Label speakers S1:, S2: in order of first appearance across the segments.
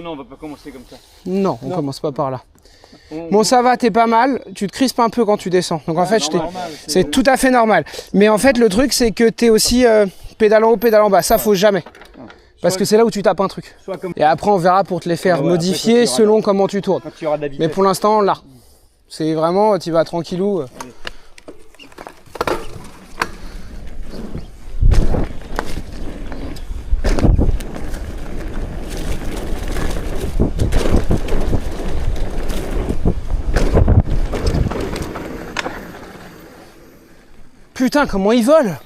S1: Non, on va pas commencer comme ça.
S2: Non, on commence pas par là. Bon, ça va, t'es pas mal. Tu te crispes un peu quand tu descends. Donc en fait, c'est tout à fait normal. Mais en fait, le truc, c'est que t'es aussi pédale en haut, pédale en bas. Ça, faut jamais. Parce que c'est là où tu tapes un truc. Et après, on verra pour te les faire modifier selon comment tu tournes. Mais pour l'instant, là. C'est vraiment, tu vas tranquillou. Putain, comment ils volent!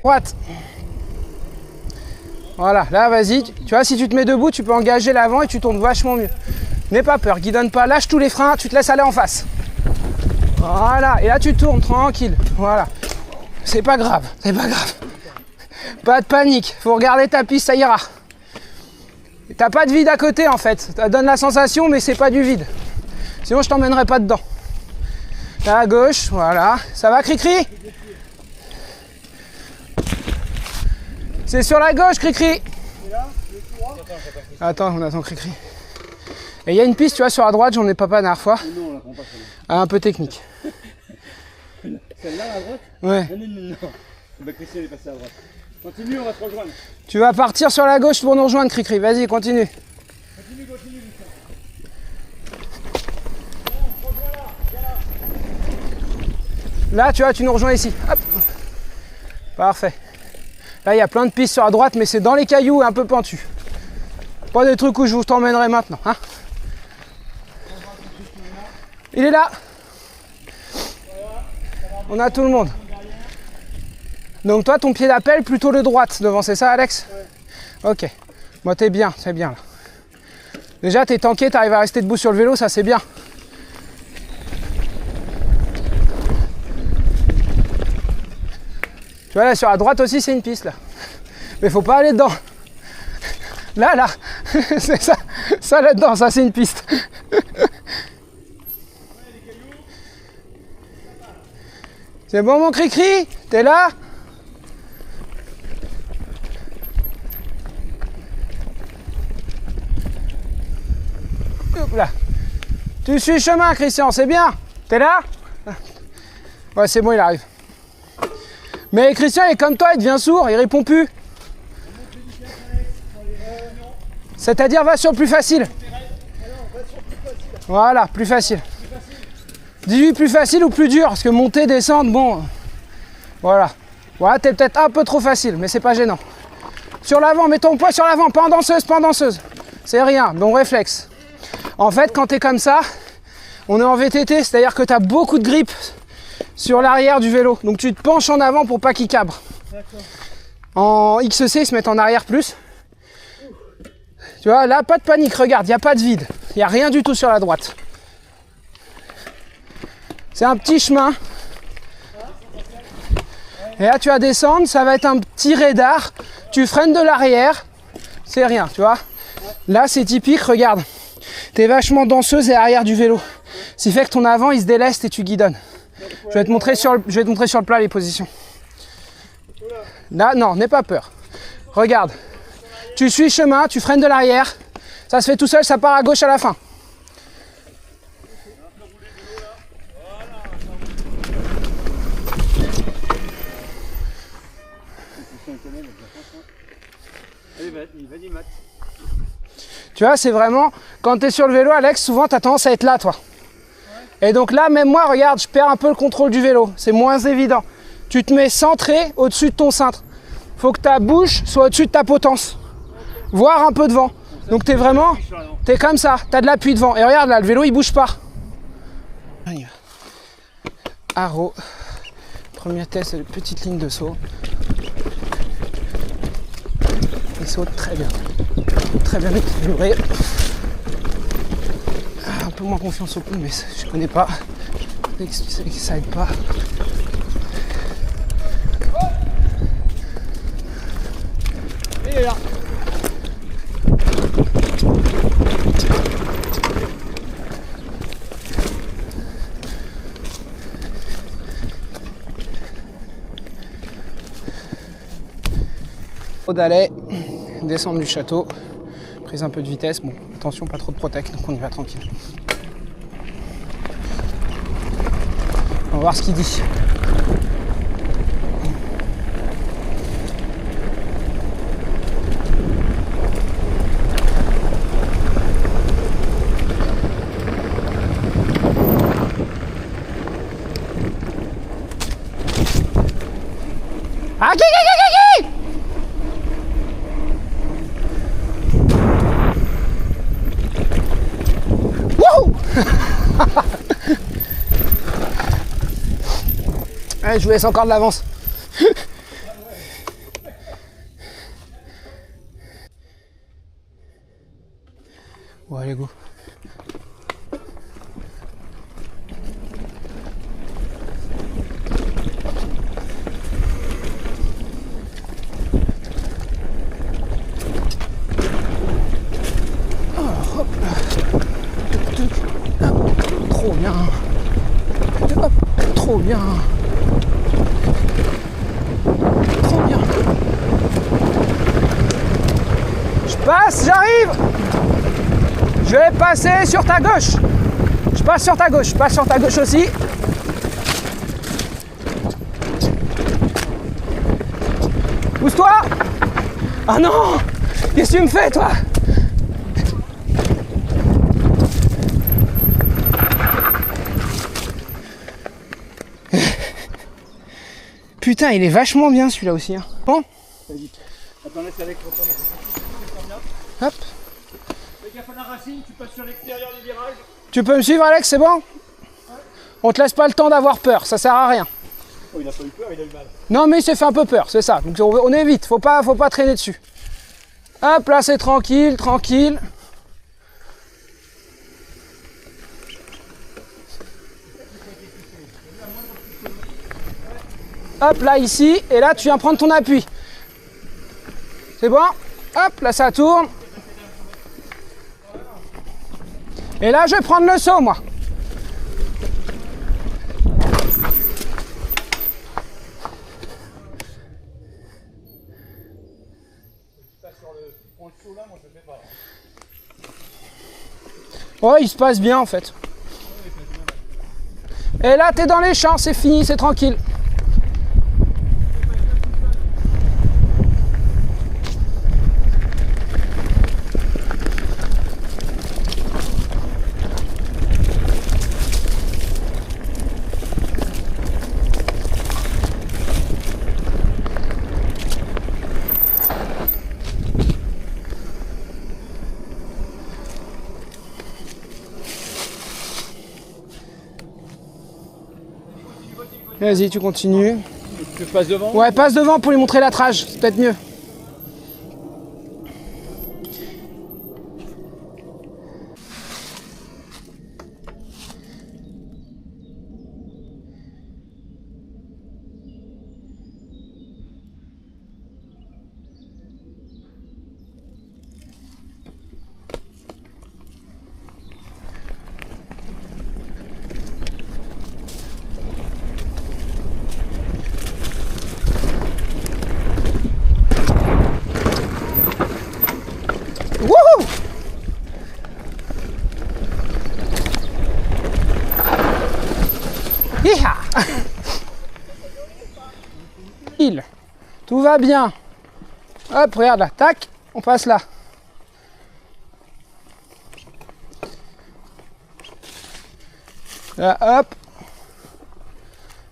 S2: Droite. Voilà, là vas-y, tu vois, si tu te mets debout, tu peux engager l'avant et tu tournes vachement mieux. N'aie pas peur, guidonne pas, lâche tous les freins, tu te laisses aller en face. Voilà, et là tu tournes tranquille, voilà. C'est pas grave, c'est pas grave. Pas de panique, faut regarder ta piste, ça ira. T'as pas de vide à côté en fait, ça donne la sensation mais c'est pas du vide. Sinon je t'emmènerai pas dedans. Là à gauche, voilà, ça va Cricri? C'est sur la gauche, Cricri. Attends, on attend Cricri. Et il y a une piste, tu vois, sur la droite, j'en ai pas la dernière fois.
S1: Non, on la prend pas celle-là.
S2: Un peu technique.
S1: Celle-là à droite?
S2: Ouais.
S1: Non. Bah, Christian est passé à droite. Continue, on va se rejoindre.
S2: Tu vas partir sur la gauche pour nous rejoindre, Cricri. Vas-y, continue.
S1: Continue, Lucien.
S2: Là, tu vois, tu nous rejoins ici. Hop. Parfait. Là, il y a plein de pistes sur la droite, mais c'est dans les cailloux et un peu pentu. Pas des trucs où je vous t'emmènerai maintenant. Hein. Il est là. On a tout le monde. Donc toi, ton pied d'appel, plutôt le droite devant, c'est ça, Alex? Ouais. Ok. Moi, t'es bien là. Déjà, t'es tanké, t'arrives à rester debout sur le vélo, ça c'est bien. Tu vois là sur la droite aussi c'est une piste là. Mais faut pas aller dedans. Là, c'est ça. Ça là-dedans, ça c'est une piste. C'est bon mon Cricri? T'es là? Hop là. Tu suis le chemin Christian, c'est bien. T'es là? Ouais c'est bon, il arrive. Mais Christian il est comme toi, il devient sourd, il répond plus. C'est-à-dire va sur le plus facile. Voilà, plus facile. Dis-lui plus facile ou plus dur, parce que monter, descendre, bon. Voilà. Voilà, t'es peut-être un peu trop facile, mais c'est pas gênant. Sur l'avant, mets ton poids sur l'avant, pas en danseuse. C'est rien, bon réflexe. En fait, quand t'es comme ça, on est en VTT, c'est-à-dire que t'as beaucoup de grippe sur l'arrière du vélo. Donc tu te penches en avant pour pas qu'il cabre. En XC, ils se mettent en arrière plus. Tu vois, là, pas de panique, regarde, il n'y a pas de vide. Il n'y a rien du tout sur la droite. C'est un petit chemin. Et là, tu vas descendre, ça va être un petit radar. Tu freines de l'arrière, c'est rien, tu vois. Là, c'est typique, regarde. Tu es vachement danseuse et arrière du vélo. Ce qui fait que ton avant, il se déleste et tu guidonnes. Je vais te montrer sur le plat les positions. Là, non, n'aie pas peur. Regarde. Tu suis le chemin, tu freines de l'arrière. Ça se fait tout seul, ça part à gauche à la fin.
S1: Vas-y, Matt.
S2: Tu vois, c'est vraiment, quand tu es sur le vélo, Alex, souvent tu as tendance à être là, toi. Et donc là, même moi, regarde, je perds un peu le contrôle du vélo. C'est moins évident. Tu te mets centré au-dessus de ton cintre. Faut que ta bouche soit au-dessus de ta potence. Voire un peu devant. Donc t'es vraiment, t'es comme ça, t'as de l'appui devant. Et regarde là, le vélo il bouge pas. On y va. Haro. Premier test, c'est une petite ligne de saut. Il saute très bien équilibré. Un peu moins confiance au coup, mais je connais pas. Ça aide pas.
S1: Il est là.
S2: Au d'aller, descendre du château, prise un peu de vitesse, bon attention pas trop de protect, donc on y va tranquille. On va voir ce qu'il dit. Ah, qui Wouh. Allez, je vous laisse encore de l'avance. Bon, allez, go. Trop bien. Hop, trop bien. Trop bien. Je passe, j'arrive. Je vais passer sur ta gauche. Je passe sur ta gauche. Je passe sur ta gauche aussi. Pousse-toi. Ah non. Qu'est-ce que tu me fais, toi? Putain, il est vachement bien celui-là aussi. Hein. Bon.
S1: Attends, laisse avec, retourne.
S2: Hop.
S1: Fais gaffe à la racine, tu passes sur l'extérieur du virage.
S2: Tu peux me suivre, Alex, c'est bon? On te laisse pas le temps d'avoir peur, ça sert à rien.
S1: Oh, il a pas eu peur, il a eu mal.
S2: Non, mais il s'est fait un peu peur, c'est ça. Donc on évite, faut pas traîner dessus. Hop, là c'est tranquille, tranquille. Hop, là ici, et là tu viens prendre ton appui. C'est bon? Hop, là ça tourne. Et là je vais prendre le saut, moi. Ouais, il se passe bien en fait. Et là t'es dans les champs, c'est fini, c'est tranquille. Vas-y, tu continues.
S1: Tu passes devant?
S2: Ouais, passe devant pour lui montrer la trage, c'est peut-être mieux. Wouhou! Hiha! Tout va bien. Hop, regarde là, tac, on passe là. Là, hop.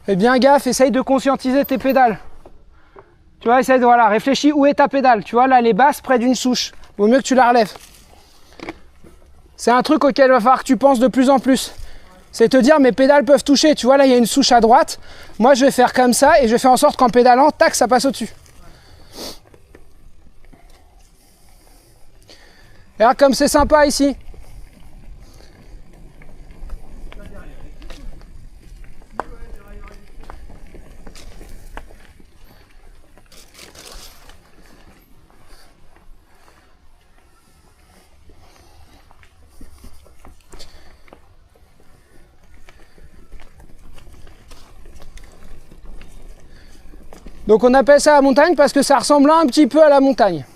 S2: Fais bien gaffe, essaye de conscientiser tes pédales. Tu vois, essaye de, voilà, réfléchis où est ta pédale. Tu vois, là, elle est basse près d'une souche. Vaut mieux que tu la relèves. c'est un truc auquel il va falloir que tu penses de plus en plus. C'est te dire, mes pédales peuvent toucher. Tu vois, là, il y a une souche à droite. Moi, je vais faire comme ça et je vais faire en sorte qu'en pédalant, tac, ça passe au-dessus. Et regarde comme c'est sympa ici. Donc on appelle ça la montagne parce que ça ressemble un petit peu à la montagne.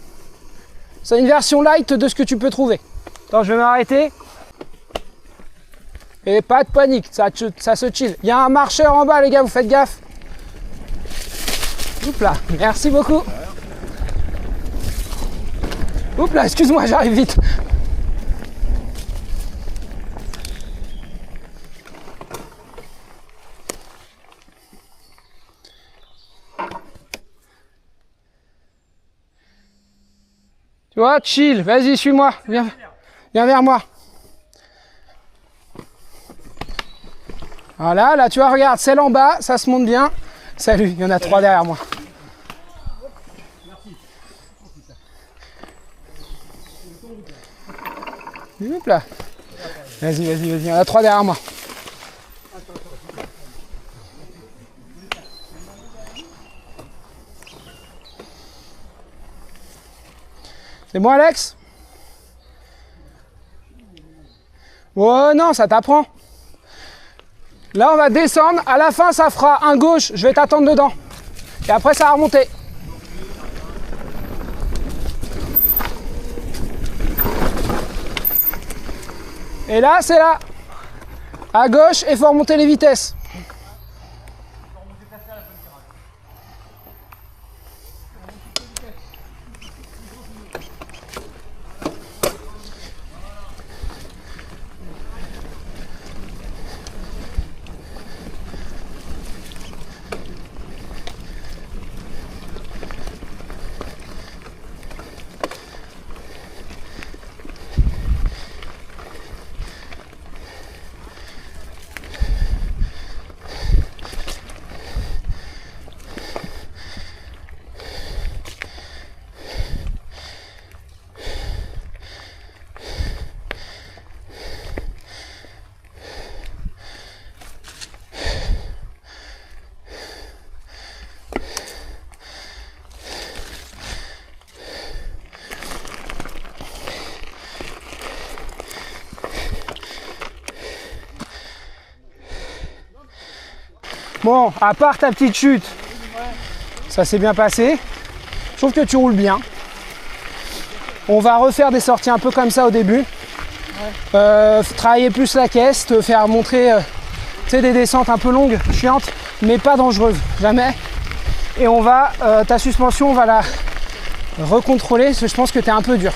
S2: C'est une version light de ce que tu peux trouver. Attends, je vais m'arrêter. Et pas de panique, ça se chill. Il y a un marcheur en bas les gars, vous faites gaffe. Oups là, merci beaucoup. Oups là, excuse-moi, j'arrive vite. Tu vois, chill, vas-y, suis-moi, viens vers moi. Voilà, là tu vois, regarde, celle en bas, ça se monte bien. Salut, il y en a 3 derrière moi. Hop là. Vas-y, il y en a 3 derrière moi. C'est bon Alex? Oh non, ça t'apprend. Là on va descendre, à la fin ça fera un gauche, je vais t'attendre dedans. Et après ça va remonter. Et là c'est là. À gauche et il faut remonter les vitesses. Bon, à part ta petite chute, ça s'est bien passé. Je trouve que tu roules bien. On va refaire des sorties un peu comme ça au début. Travailler plus la caisse, te faire montrer des descentes un peu longues, chiantes, mais pas dangereuses, jamais. Et on va, ta suspension, on va la recontrôler, parce que je pense que tu es un peu dur.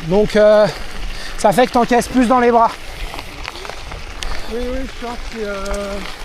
S2: Donc ça fait que tu encaisses plus dans les bras.
S3: Oui, je pense que